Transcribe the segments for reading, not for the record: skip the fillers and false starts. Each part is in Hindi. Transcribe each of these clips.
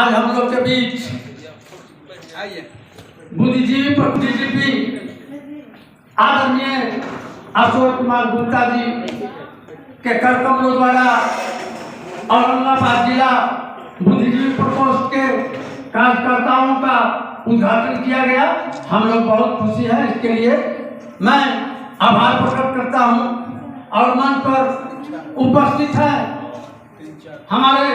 आज हम लोग के बीच बुद्धिजीवी पर बुद्धिजीवी आदरणीय अशोक कुमार गुप्ता जी के कर कमलों द्वारा औरंगाबाद जिला बुद्धिजीवी प्रकोष्ठ के कार्यकर्ताओं का उद्घाटन किया गया। हम लोग बहुत खुशी है, इसके लिए मैं आभार प्रकट करता हूं। और मंच पर उपस्थित है हमारे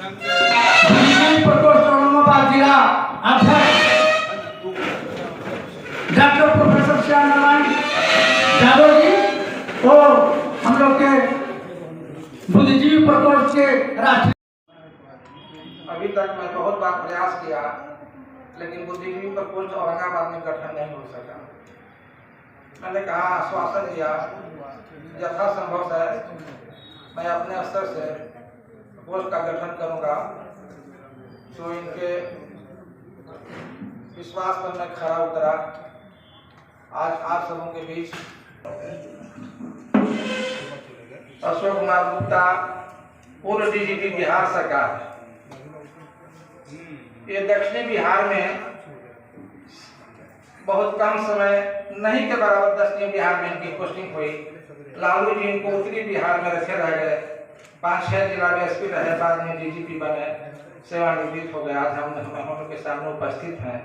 बुद्धिजीवी प्रकोष्ठ औरंगाबाद जिला अध्यक्ष डॉक्टर प्रोफेसर श्याम नारायण यादव जी और हम लोग के बुद्धिजीवी प्रकोष्ठ के राष्ट्रीय। अभी तक मैं बहुत बार प्रयास किया, लेकिन बुद्धिजीवी प्रकोष्ठ औरंगाबाद में गठन नहीं हो सका। मैंने कहा, आश्वासन दिया, यथासंभव है मैं अपने स्तर से प्रकोष्ठ का गठन करूंगा। तो इनके विश्वास पर मैं खरा उतरा। आज आप सबों के बीच अशोक कुमार गुप्ता, पूर्व डीजीपी बिहार सरकार। ये दक्षिणी बिहार में बहुत कम समय नहीं के बराबर दक्षिणी बिहार में इनकी पोस्टिंग हुई। लालू जी इनको उत्तरी बिहार में रखे रह गए, 5-6 जिला में एसपी रहे, बाद में डीजीपी बने, सेवानिवृत्त हो गए। आज हम उनके सामने उपस्थित हैं।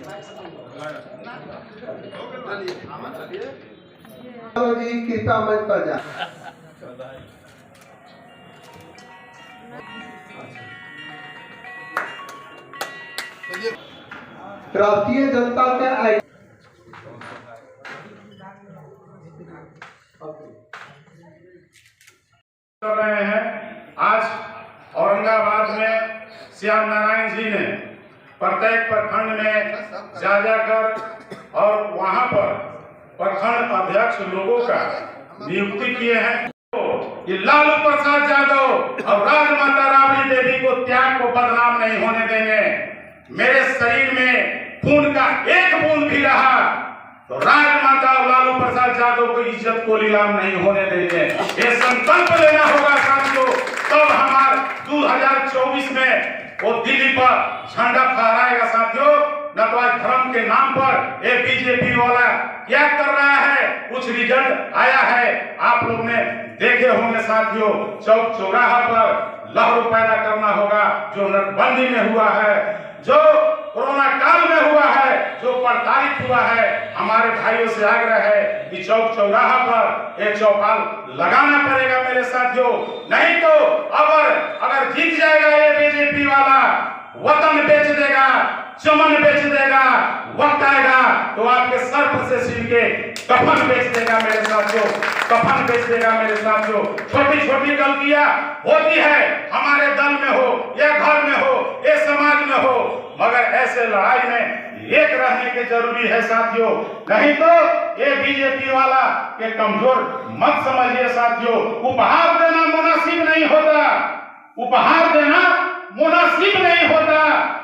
जी कृपया मंच पर जाए। राष्ट्रीय जनता के आई कर रहे हैं। आज औरंगाबाद में श्याम नारायण जी ने प्रत्येक प्रखंड में जा जाकर और वहां पर प्रखंड अध्यक्ष लोगों का नियुक्ति किए हैं। ये लालू प्रसाद यादव और राजमाता राबड़ी देवी को त्याग को बदनाम नहीं होने देंगे। मेरे शरीर में खून का एक बूंद भी रहा तो राजमाता और लालू प्रसाद यादव को इज्जत को नीलाम नहीं होने देंगे। ये संकल्प लेना होगा साथियों। तब हमारे 2024 में वो दिल्ली पर झंडा फहराएगा साथियों। न तो आज धर्म के नाम पर ये बीजेपी वाला क्या कर रहा है, कुछ रिजल्ट आया है आप लोग ने देखे होंगे साथियों। चौक चौराहा पर लहर पैदा करना होगा जो नोटबंदी में हुआ है, जो कोरोना काल में हुआ है, जो प्रताड़ित हुआ है। हमारे भाइयों से आग्रह है कि चौक चौराहा पर एक चौपाल लगाना पड़ेगा मेरे साथियों। नहीं तो अगर जीत जाएगा ये बीजेपी वाला, वतन बेच देगा, चमन बेच देगा, वक्त आएगा तो आपके सर पर से सील के कफन बेच देगा मेरे साथियों, कफन बेच देगा मेरे साथियों। छोटी छोटी गलतियां होती है, हमारे दल में हो या घर में हो या समाज में हो, मगर ऐसे लड़ाई में एक रहने की जरूरी है साथियों। नहीं तो ये बीजेपी वाला के कमजोर मत समझिए साथियों। उपहार देना मुनासिब नहीं होता, उपहार देना मुनासिब नहीं होता।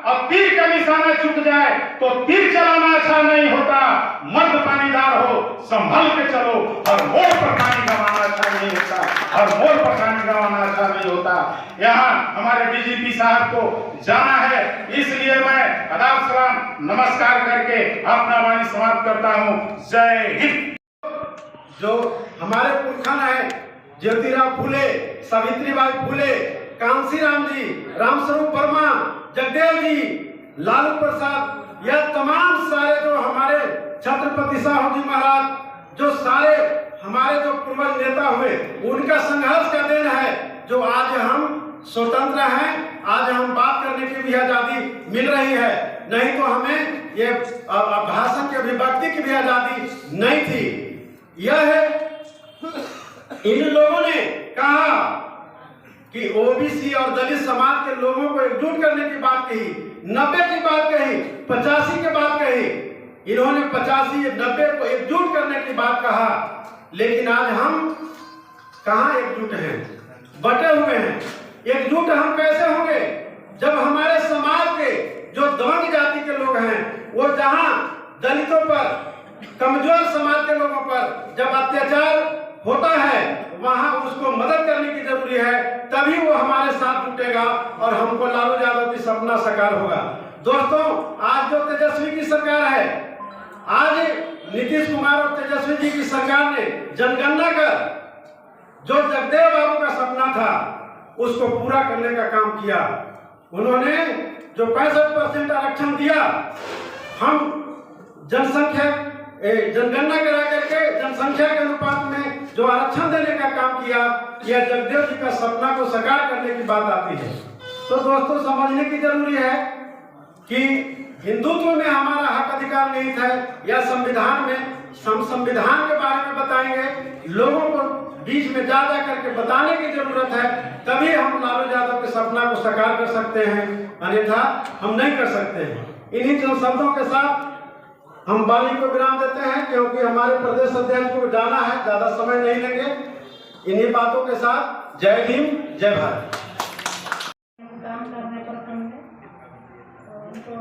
अब तीर का निशाना चुक जाए तो तीर चलाना अच्छा नहीं होता। मर्द पानीदार हो, संभल के चलो। और मोड़ पर पानी गंवाना अच्छा नहीं होता, और मोड़ पर पानी गंवाना अच्छा नहीं होता। यहाँ हमारे डीजीपी साहब को जाना है, इसलिए मैं आदाब सलाम नमस्कार करके अपना वाणी समाप्त करता हूँ। जय हिंद। जो हमारे पुरखन है ज्योतिराव फूले, सावित्रीबाई फूले, कांसीराम जी, रामस्वरूप वर्मा, जगदेव जी, लालू प्रसाद, यह तमाम सारे जो हमारे छत्रपति साहू जी महाराज, जो सारे हमारे जो पूर्वज नेता हुए, उनका संघर्ष का दिन है जो आज हम स्वतंत्र हैं। आज हम बात करने की भी आजादी मिल रही है। नहीं तो हमें ये भाषण की अभिव्यक्ति की भी आजादी नहीं थी। यह है इन लोगों ने कहा कि ओबीसी और दलित समाज के लोगों को एकजुट करने की बात कही, 90 की बात कही, 85 की बात कही। इन्होंने 85 90 को एकजुट करने की बात कहा, लेकिन आज हम कहाँ एकजुट हैं, बटे हुए हैं। एकजुट हम कैसे होंगे जब हमारे समाज के जो दबंग जाति के लोग हैं, वो जहां दलितों पर, कमजोर समाज के लोगों पर जब अत्याचार होता है, वहां उसको मदद करने की जरूरी है। तभी वो हमारे साथ जुटेगा और हमको लालू यादव की सपना साकार होगा। दोस्तों, आज जो तेजस्वी की सरकार है, आज नीतीश कुमार और तेजस्वी जी की सरकार ने जनगणना कर जो जगदेव बाबू का सपना था उसको पूरा करने का काम किया। उन्होंने जो 65% आरक्षण दिया, हम जनगणना करा करके जनसंख्या के अनुपात में जो आरक्षण देने का काम किया, यह जगदेव जी का सपना को साकार करने की बात आती है। तो दोस्तों, समझने की जरूरी है कि हिंदुत्व में हमारा हक अधिकार नहीं था, या संविधान में हम संविधान के बारे में बताएंगे, लोगों को बीच में जा करके बताने की जरूरत है। तभी हम लालू यादव के सपना को साकार कर सकते हैं, अन्यथा हम नहीं कर सकते हैं। इन्हीं चंद शब्दों के साथ हम वाणी को विराम देते हैं, क्योंकि हमारे प्रदेश अध्यक्ष को जाना है, ज्यादा समय नहीं लेंगे। इन्हीं बातों के साथ जय भीम, जय भारत। काम करने पर उनको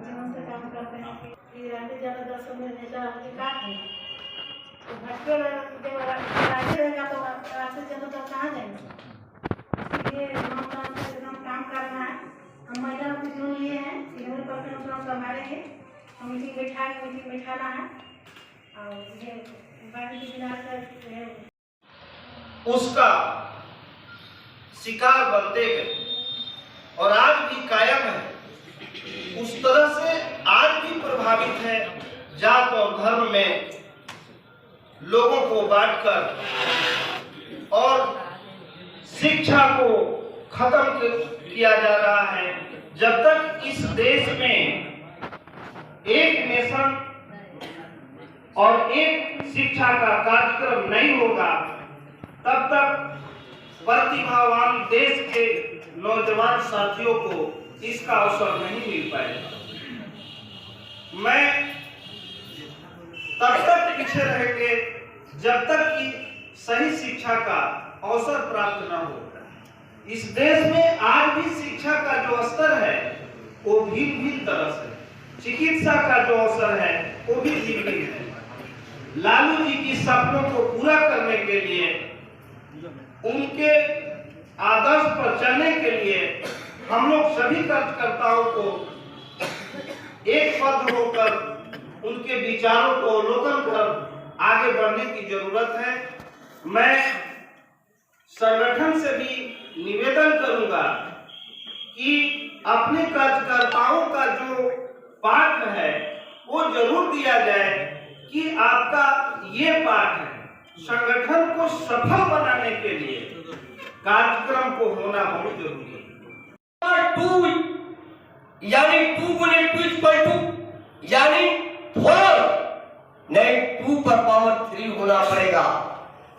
जीवन से काम करते हैं कि आगे ज़्यादा दर्शन में नेता अधिकार है, तो भटके आगे रहेगा तो आगे ज़्यादा तो कहाँ जाएंगे। इसलिए हम काम करना है। हम महिला को चुन लिए हैं, 90% हम संभालेंगे। हम मीटिंग बैठाना है और ये बाकी की बिना उसका शिकार बनते गए और आज भी कायम है। उस तरह से आज भी प्रभाव साबित है। जात और धर्म में लोगों को बांटकर और शिक्षा को खत्म किया जा रहा है। जब तक इस देश में एक नेशन और एक शिक्षा का कार्यक्रम नहीं होगा, तब तक प्रतिभावान देश के नौजवान साथियों को इसका अवसर नहीं मिल पाएगा। मैं तब तक पीछे रहेंगे जब तक कि सही शिक्षा का अवसर प्राप्त न हो। इस देश में आज भी शिक्षा का जो स्तर है वो भिन्न तरह से, चिकित्सा का जो अवसर है वो भी भिन्न है। लालू जी की सपनों को पूरा करने के लिए, उनके आदर्श पर चलने के लिए हम लोग सभी कार्यकर्ताओं को एक पद होकर उनके विचारों को अवलोकन कर आगे बढ़ने की जरूरत है। मैं संगठन से भी निवेदन करूंगा कि अपने कार्यकर्ताओं का जो पाठ है वो जरूर दिया जाए कि आपका ये पाठ है। संगठन को सफल बनाने के लिए कार्यक्रम को होना बहुत जरूरी है। 2 यानी 2 गुने 2 इक्वल टू यानी 4 नहीं 2 पर पावर 3 होना पड़ेगा।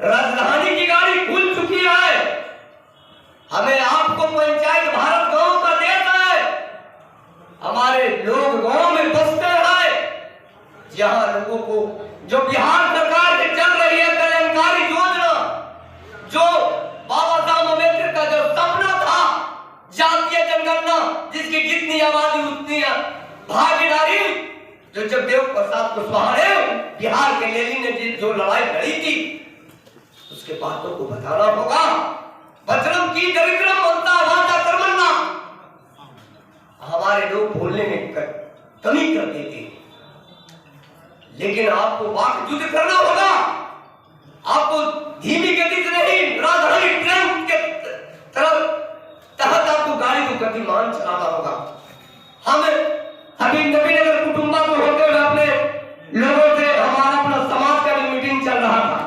राजधानी की गाड़ी खुल चुकी है। हमें आपको पंचायत भारत गांव का देश है। हमारे लोग गांव में बसते हैं, जहां लोगों को जो बिहार सरकार की चल रही है कल्याणकारी योजना, जो बाबा साहब अम्बेडकर का जो सपना था जातीय जनगणना, जिसकी जितनी आबादी उतनी भागीदारी, जो जगदेव प्रसाद कुशवाहा ने बिहार के लेली ने जो लड़ाई लड़ी थी, उसके बातों को बताना होगा। वचनम की दरिद्रम मनता वाचा कर्मन्ना, हमारे लोग बोलने में कमी कर देते, लेकिन आपको वाक युद्ध करना होगा। आपको धीमी गति से नहीं, राजधानी ट्रेन के तहत आपको गाड़ी को गतिमान चलाना होगा। हम अभी नबीनगर कुटुंबा को होते हुए अपने लोगों से हमारा अपना समाज का मीटिंग चल रहा था।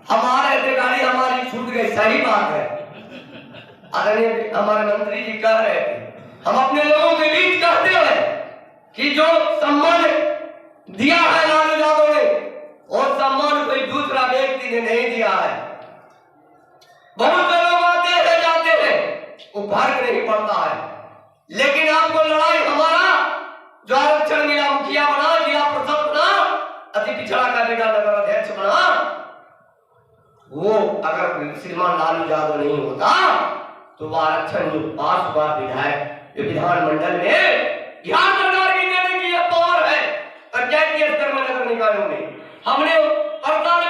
हमारे गाड़ी हमारी छूट गई, सही बात है। आदरणीय हमारे मंत्री जी कह रहे थे, हम अपने लोगों के बीच कहते हैं कि जो सम्मान दिया है लालू यादव ने, और सम्मान कोई दूसरा व्यक्ति ने नहीं दिया है। बहुत से लोग आते हैं जाते हैं, वो फर्क नहीं पड़ता है, लेकिन आपको लड़ाई हमारा जो आरक्षण मिला, मुखिया बना, जिला परिषद बना, अति पिछड़ा कार्यक्रम नगर अध्यक्ष बना, वो अगर श्रीमान लालू यादव नहीं होता तो वह आरक्षण जो पास हुआ विधायक विधानमंडल में बिहार सरकार की देने की यह पावर है। पंचायती स्तर में नगर निकायों में हमने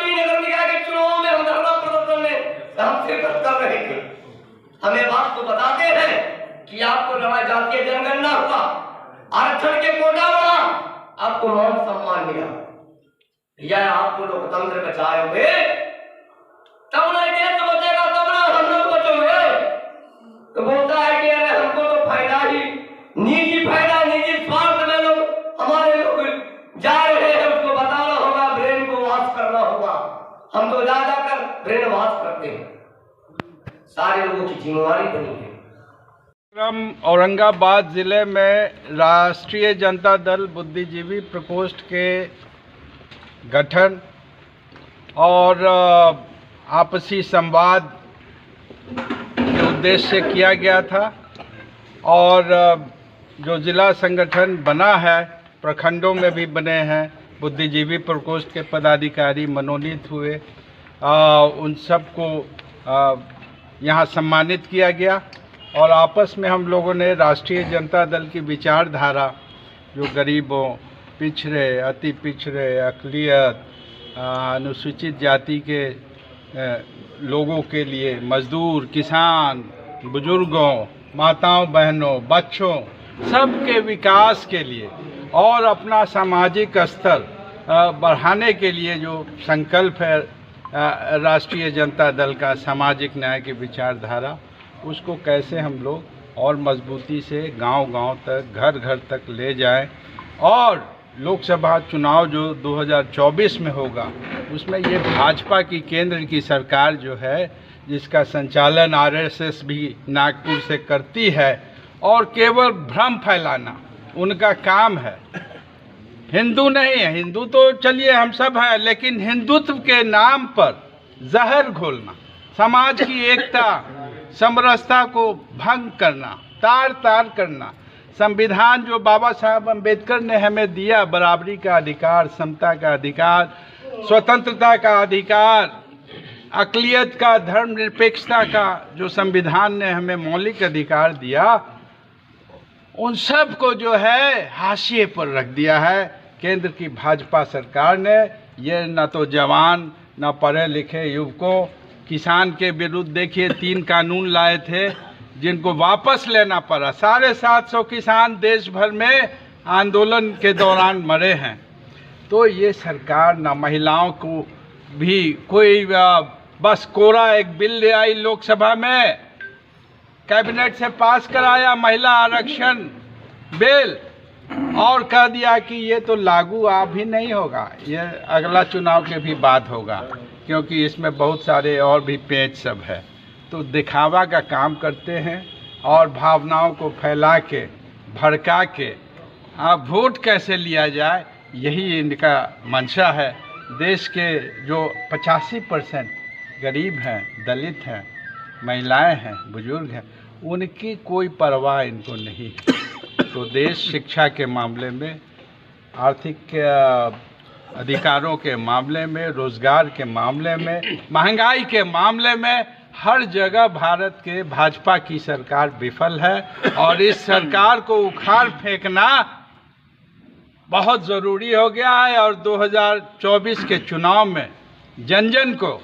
भी नगर निकाय के चुनाव में हम धरना प्रदर्शन में हम शिरकत कर रहे थे। हमें बात तो बताते हैं कि आपको लड़ाई जातीय जनगणना हुआ, आरक्षण के कोटा बढ़ा, आपको मान सम्मान मिला, यह आपको लोकतंत्र बचाए हुए, तब ना देश बचेगा, तब ना हम लोग बचोगे। तो बोलता है कि अरे हमको तो फायदा ही निजी फायदा, निजी स्वार्थ में लोग हमारे लोग जा रहे हैं, उसको बताना होगा, ब्रेन को वॉश करना होगा। हम तो जा जाकर ब्रेन वॉश करते हैं, सारे लोगों की जिम्मेवारी बनी है। औरंगाबाद जिले में राष्ट्रीय जनता दल बुद्धिजीवी प्रकोष्ठ के गठन और आपसी संवाद के उद्देश्य से किया गया था, और जो जिला संगठन बना है, प्रखंडों में भी बने हैं, बुद्धिजीवी प्रकोष्ठ के पदाधिकारी मनोनीत हुए, उन सबको यहाँ सम्मानित किया गया। और आपस में हम लोगों ने राष्ट्रीय जनता दल की विचारधारा, जो गरीबों, पिछड़े, अति पिछड़े, अक़लियत, अनुसूचित जाति के लोगों के लिए, मजदूर, किसान, बुजुर्गों, माताओं, बहनों, बच्चों, सबके विकास के लिए और अपना सामाजिक स्तर बढ़ाने के लिए जो संकल्प है राष्ट्रीय जनता दल का, सामाजिक न्याय की विचारधारा, उसको कैसे हम लोग और मजबूती से गांव-गांव तक, घर-घर तक ले जाएं और लोकसभा चुनाव जो 2024 में होगा उसमें ये भाजपा की केंद्र की सरकार जो है, जिसका संचालन आरएसएस भी नागपुर से करती है और केवल भ्रम फैलाना उनका काम है। हिंदू नहीं है, हिंदू तो चलिए हम सब हैं, लेकिन हिंदुत्व के नाम पर जहर घोलना, समाज की एकता समरसता को भंग करना, तार तार करना, संविधान जो बाबा साहब अम्बेडकर ने हमें दिया, बराबरी का अधिकार, समता का अधिकार, स्वतंत्रता का अधिकार, अक़लियत का, धर्मनिरपेक्षता का जो संविधान ने हमें मौलिक अधिकार दिया, उन सब को जो है हाशिए पर रख दिया है केंद्र की भाजपा सरकार ने। ये न तो जवान न पढ़े लिखे युवकों, किसान के विरुद्ध देखिए 3 कानून लाए थे जिनको वापस लेना पड़ा। 750 किसान देश भर में आंदोलन के दौरान मरे हैं। तो ये सरकार न महिलाओं को भी कोई बस कोरा एक बिल ले आई लोकसभा में, कैबिनेट से पास कराया महिला आरक्षण बिल और कह दिया कि ये तो लागू आप ही नहीं होगा, ये अगला चुनाव के भी बाद होगा, क्योंकि इसमें बहुत सारे और भी पेच सब है। तो दिखावा का काम करते हैं और भावनाओं को फैला के भड़का के आप वोट कैसे लिया जाए, यही इनका मंशा है। देश के जो 85% गरीब हैं, दलित हैं, महिलाएं हैं, बुजुर्ग हैं, उनकी कोई परवाह इनको नहीं है। तो देश शिक्षा के मामले में, आर्थिक अधिकारों के मामले में, रोजगार के मामले में, महंगाई के मामले में हर जगह भारत के भाजपा की सरकार विफल है और इस सरकार को उखाड़ फेंकना बहुत ज़रूरी हो गया है। और 2024 के चुनाव में जन जन को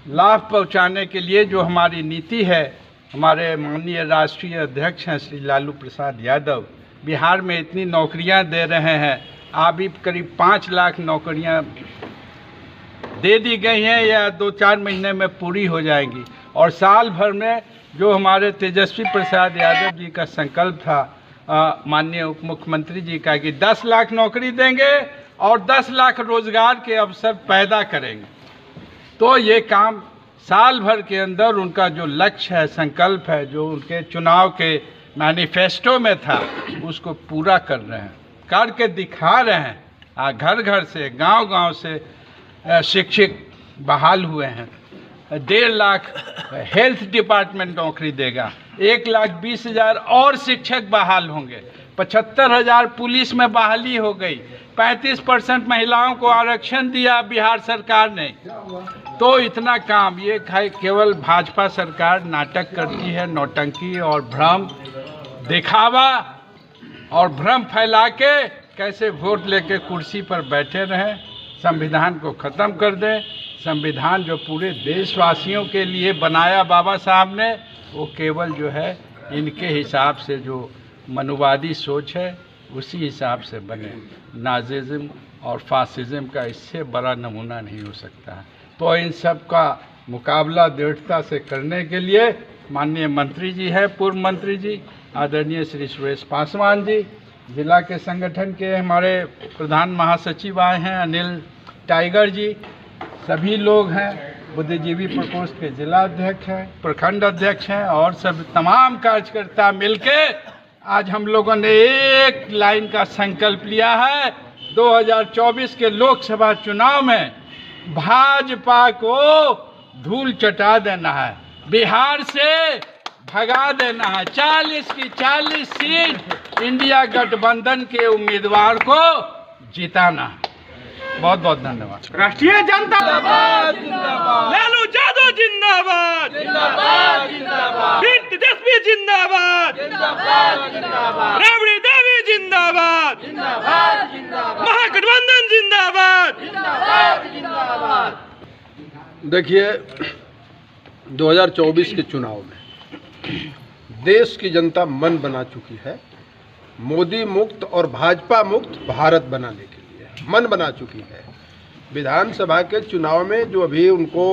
लाभ पहुंचाने के लिए जो हमारी नीति है, हमारे माननीय राष्ट्रीय अध्यक्ष हैं श्री लालू प्रसाद यादव, बिहार में इतनी नौकरियां दे रहे हैं, अभी करीब 5 लाख नौकरियां दे दी गई हैं या 2-4 महीने में पूरी हो जाएंगी। और साल भर में जो हमारे तेजस्वी प्रसाद यादव जी का संकल्प था, माननीय उप मुख्यमंत्री जी का, कि 10 लाख नौकरी देंगे और 10 लाख रोजगार के अवसर पैदा करेंगे। तो ये काम साल भर के अंदर उनका जो लक्ष्य है, संकल्प है, जो उनके चुनाव के मैनिफेस्टो में था, उसको पूरा कर रहे हैं, करके दिखा रहे हैं। घर घर से, गांव गांव से शिक्षक बहाल हुए हैं। 1.5 लाख हेल्थ डिपार्टमेंट नौकरी देगा, 1,20,000 और शिक्षक बहाल होंगे, 75,000 पुलिस में बहाली हो गई, 35% महिलाओं को आरक्षण दिया बिहार सरकार ने। तो इतना काम, ये केवल भाजपा सरकार नाटक करती है, नौटंकी और भ्रम, दिखावा और भ्रम फैला के कैसे वोट लेके कुर्सी पर बैठे रहें, संविधान को ख़त्म कर दें। संविधान जो पूरे देशवासियों के लिए बनाया बाबा साहब ने, वो केवल जो है इनके हिसाब से जो मनुवादी सोच है उसी हिसाब से बने। नाजिज्म और फासिज्म का इससे बड़ा नमूना नहीं हो सकता है। तो इन सब का मुकाबला दृढ़ता से करने के लिए माननीय मंत्री जी हैं, पूर्व मंत्री जी आदरणीय श्री सुरेश पासवान जी, जिला के संगठन के हमारे प्रधान महासचिव आए हैं अनिल टाइगर जी, सभी लोग हैं, बुद्धिजीवी प्रकोष्ठ के जिला अध्यक्ष हैं, प्रखंड अध्यक्ष हैं और सब तमाम कार्यकर्ता मिलके आज हम लोगों ने एक लाइन का संकल्प लिया है, 2024 के लोकसभा चुनाव में भाजपा को धूल चटा देना है, बिहार से भगा देना है, 40 की 40 सीट इंडिया गठबंधन के उम्मीदवार को जिताना है। बहुत बहुत धन्यवाद। राष्ट्रीय जनता जिंदाबाद, लालू यादव जिंदाबाद, तेजस्वी जिंदाबाद, राबड़ी देवी जिंदाबाद, महागठबंधन जिंदाबाद। देखिए 2024 के चुनाव में देश की जनता मन बना चुकी है, मोदी मुक्त और भाजपा मुक्त भारत बनाने के लिए मन बना चुकी है। विधानसभा के चुनाव में जो अभी उनको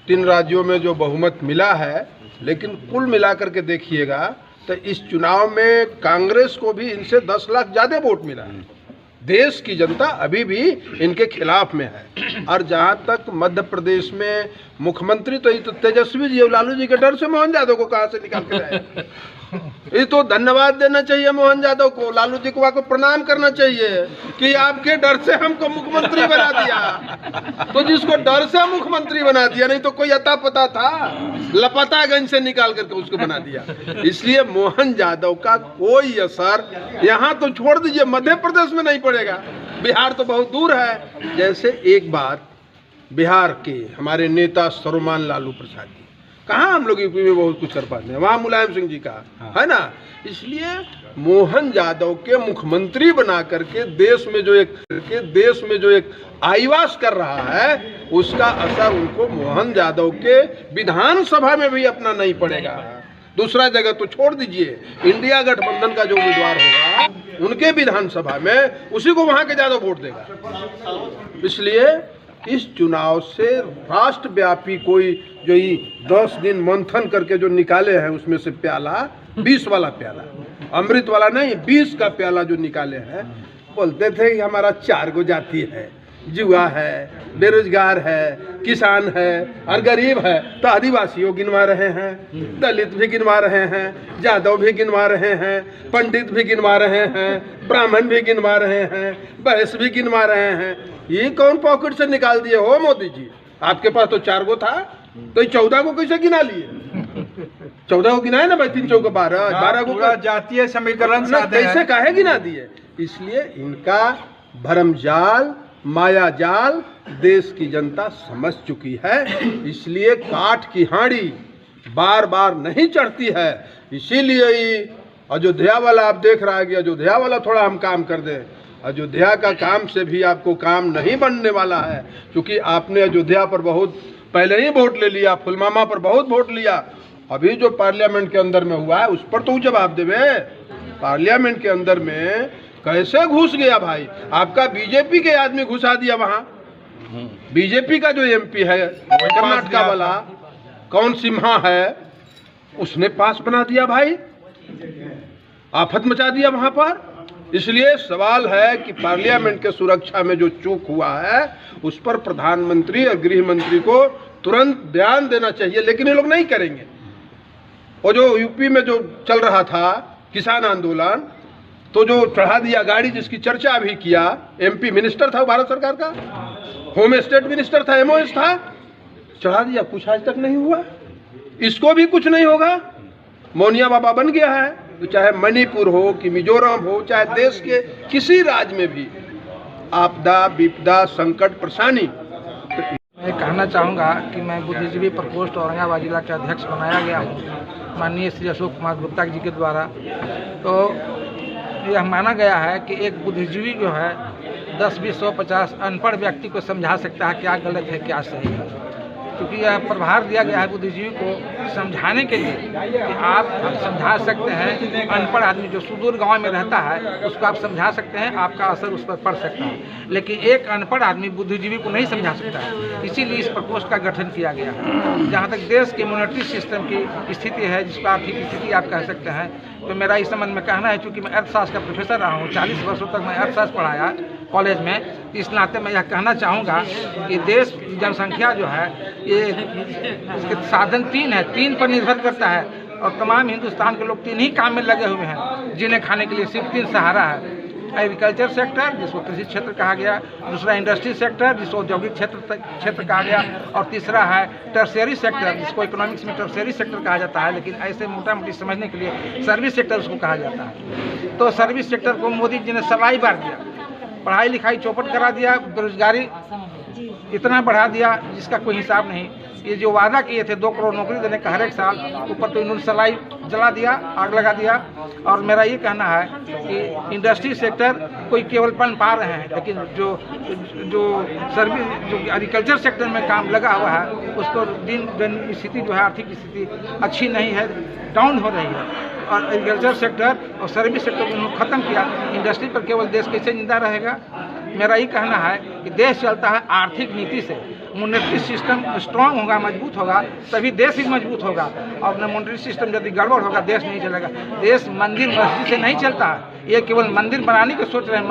3 राज्यों में जो बहुमत मिला है, लेकिन कुल मिलाकर के देखिएगा तो इस चुनाव में कांग्रेस को भी इनसे 10 लाख ज़्यादा वोट मिला है। देश की जनता अभी भी इनके खिलाफ में है। और जहाँ तक मध्य प्रदेश में मुख्यमंत्री तो ये तो तेजस्वी जी और लालू जी के डर से मोहन यादव को कहाँ से निकाल के लाए। ये तो धन्यवाद देना चाहिए मोहन यादव को, लालू जी को प्रणाम करना चाहिए कि आपके डर से हमको मुख्यमंत्री बना दिया। तो जिसको डर से मुख्यमंत्री बना दिया, नहीं तो कोई अता पता था, लपतागंज से निकाल करके उसको बना दिया। इसलिए मोहन यादव का कोई असर यहाँ तो छोड़ दीजिए, मध्य प्रदेश में नहीं पड़ेगा, बिहार तो बहुत दूर है। जैसे एक बात बिहार के हमारे नेता सर्वमान लालू प्रसाद जी, कहाँ हम लोग यूपी में बहुत कुछ कर पाते हैं, वहाँ मुलायम सिंह जी का है ना। इसलिए मोहन यादव के मुख्यमंत्री बना करके देश में जो एक आईवास कर रहा है, उसका असर उनको मोहन यादव के विधानसभा में भी अपना नहीं पड़ेगा। दूसरा जगह तो छोड़ दीजिए, इंडिया गठबंधन का जो उम्मीदवार होगा उनके विधानसभा में उसी को वहाँ के ज्यादा वोट देगा। इसलिए इस चुनाव से राष्ट्रव्यापी कोई जो ये 10 दिन मंथन करके जो निकाले हैं, उसमें से प्याला 20 वाला प्याला, अमृत वाला नहीं, 20 का प्याला जो निकाले हैं। बोलते थे कि हमारा 4 गो जाति है, जुआ है, बेरोजगार है, किसान है और गरीब है। तो आदिवासियों गिनवा रहे हैं, दलित भी गिनवा रहे हैं, यादव भी गिनवा रहे हैं, पंडित भी गिनवा रहे हैं, ब्राह्मण भी गिनवा रहे हैं, वैश्य भी गिनवा रहे हैं। ये कौन पॉकेट से निकाल दिए हो मोदी जी? आपके पास तो 4 गो था, तो 14 को कैसे गिना लिए? 14 को गिनाए ना भाई, 3 चौके 12 को जातीय समीकरण कैसे काहे गिना दिए? इसलिए इनका भरमजाल, माया जाल देश की जनता समझ चुकी है। इसलिए काठ की हांडी बार बार नहीं चढ़ती है। इसीलिए अयोध्या वाला आप देख रहा है कि अयोध्या वाला थोड़ा हम काम कर दें, अयोध्या का काम से भी आपको काम नहीं बनने वाला है, क्योंकि आपने अयोध्या पर बहुत पहले ही वोट ले लिया, पुलवामा पर बहुत वोट लिया। अभी जो पार्लियामेंट के अंदर में हुआ है उस पर तो जवाब देवे। पार्लियामेंट के अंदर में कैसे घुस गया भाई? आपका बीजेपी के आदमी घुसा दिया वहां। बीजेपी का जो एमपी है कर्नाटका वाला, कौन सिम्हा है, उसने पास बना दिया भाई, आफत मचा दिया वहां पर। इसलिए सवाल है कि पार्लियामेंट के सुरक्षा में जो चूक हुआ है उस पर प्रधानमंत्री और गृह मंत्री को तुरंत ध्यान देना चाहिए, लेकिन ये लोग नहीं करेंगे। और जो यूपी में जो चल रहा था किसान आंदोलन, तो जो चढ़ा दिया गाड़ी, जिसकी चर्चा अभी किया, एमपी मिनिस्टर था भारत सरकार का, होम स्टेट मिनिस्टर था, एमओएस था, चढ़ा दिया, कुछ आज तक नहीं हुआ। इसको भी कुछ नहीं होगा। मौनिया बाबा बन गया है। तो चाहे मणिपुर हो कि मिजोरम हो, चाहे देश के किसी राज्य में भी आपदा, विपदा, संकट, परेशानी। मैं कहना चाहूँगा कि मैं बुद्धिजीवी प्रकोष्ठ औरंगाबाद जिला के अध्यक्ष बनाया गया हूँ माननीय श्री अशोक कुमार गुप्ता जी के द्वारा। तो यह माना गया है कि एक बुद्धिजीवी जो है 10, 20, 100, 50 अनपढ़ व्यक्ति को समझा सकता है क्या गलत है क्या सही है, क्योंकि यह प्रभार दिया गया है बुद्धिजीवी को समझाने के लिए कि आप समझा सकते हैं। अनपढ़ आदमी जो सुदूर गांव में रहता है उसको आप समझा सकते हैं, आपका असर उस पर पड़ सकता है, लेकिन एक अनपढ़ आदमी बुद्धिजीवी को नहीं समझा सकता है। इसीलिए इस प्रकोष्ठ का गठन किया गया है। जहाँ तक देश के मॉनेटरी सिस्टम की स्थिति है, जिसको आर्थिक स्थिति आप कह सकते हैं, तो मेरा इस संबंध में कहना है, चूँकि मैं अर्थशास्त्र का प्रोफेसर रहा हूँ, 40 वर्षों तक मैं अर्थशास्त्र पढ़ाया कॉलेज में, इस नाते मैं यह कहना चाहूँगा कि देश की जनसंख्या जो है ये इसके साधन 3 है, 3 पर निर्भर करता है, और तमाम हिंदुस्तान के लोग 3 ही काम में लगे हुए हैं। जिन्हें खाने के लिए सिर्फ 3 सहारा है। एग्रीकल्चर सेक्टर, जिसको कृषि क्षेत्र कहा गया, दूसरा इंडस्ट्री सेक्टर, जिसको औद्योगिक क्षेत्र कहा गया, और तीसरा है टर्शियरी सेक्टर, जिसको इकोनॉमिक्स में टर्शियरी सेक्टर कहा जाता है, लेकिन ऐसे मोटा मोटी समझने के लिए सर्विस सेक्टर उसको कहा जाता है। तो सर्विस सेक्टर को मोदी जी ने सवाई बार दिया, पढ़ाई लिखाई चौपट करा दिया, बेरोजगारी इतना बढ़ा दिया जिसका कोई हिसाब नहीं। ये जो वादा किए थे 2 करोड़ नौकरी देने का हर एक साल, ऊपर तो इन्होंने सलाई जला दिया, आग लगा दिया। और मेरा ये कहना है कि इंडस्ट्री सेक्टर कोई केवल बन पा रहे हैं, लेकिन जो सर्विस जो एग्रीकल्चर सेक्टर में काम लगा हुआ है उसको दिन स्थिति जो है आर्थिक स्थिति अच्छी नहीं है, डाउन हो रही है। और एग्रीकल्चर सेक्टर और सर्विस सेक्टर को उन्होंने ख़त्म किया, इंडस्ट्री पर केवल देश कैसे जिंदा रहेगा। मेरा ये कहना है कि देश चलता है आर्थिक नीति से। मॉनेटरी सिस्टम स्ट्रांग होगा, मजबूत होगा, तभी देश ही मजबूत होगा। और मॉनेटरी सिस्टम यदि गड़बड़ होगा देश नहीं चलेगा। देश मंदिर मस्जिद से नहीं चलता है, ये केवल मंदिर बनाने की सोच रहे हैं।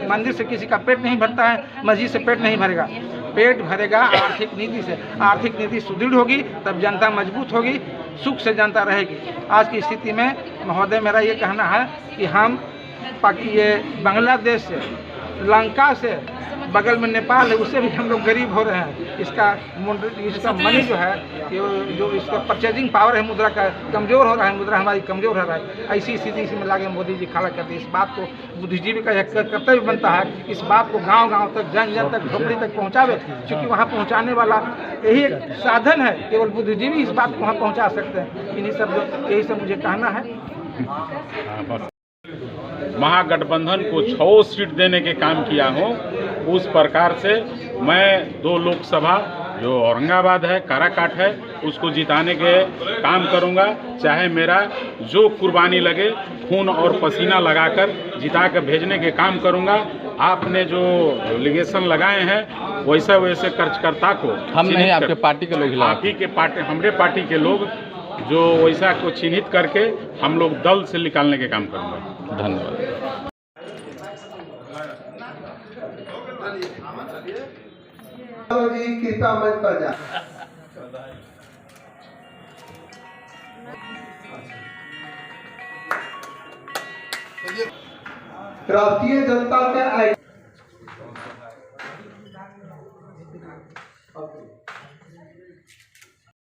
मंदिर से किसी का पेट नहीं भरता है, मस्जिद से पेट नहीं भरेगा। पेट भरेगा आर्थिक नीति से। आर्थिक नीति सुदृढ़ होगी तब जनता मजबूत होगी, सुख से जनता रहेगी। आज की स्थिति में महोदय मेरा ये कहना है कि हम ये बांग्लादेश से, लंका से, बगल में नेपाल है, उससे भी हम लोग गरीब हो रहे हैं। इसका मनी जो है, जो इसका परचेजिंग पावर है मुद्रा का कमज़ोर हो रहा है, मुद्रा हमारी कमज़ोर हो रहा है। ऐसी स्थिति में लाके मोदी जी खड़ा करते हैं। इस बात को बुद्धिजीवी का एक कर्तव्य बनता है, इस बात को गांव-गांव तक, जन तक, झोपड़ी तक पहुंचावे, क्योंकि वहां पहुंचाने वाला यही एक साधन है। केवल बुद्धिजीवी इस बात को वहां पहुंचा सकते हैं। यही सब मुझे कहना है। महागठबंधन को 6 सीट देने के काम किया हूँ, उस प्रकार से मैं 2 लोकसभा जो औरंगाबाद है, काराकाट है, उसको जिताने के काम करूँगा। चाहे मेरा जो कुर्बानी लगे, खून और पसीना लगाकर जिता कर भेजने के काम करूँगा। आपने जो एलिगेशन लगाए हैं वैसे कार्यकर्ता को हम नहीं, आपके पार्टी के लोग, आप ही के पार्टी, हमारे पार्टी के लोग जो वैसा को चिन्हित करके हम लोग दल से निकालने के काम करूँगा। धन्यवाद। कृपया मंच पर जा। राष्ट्रीय जनता के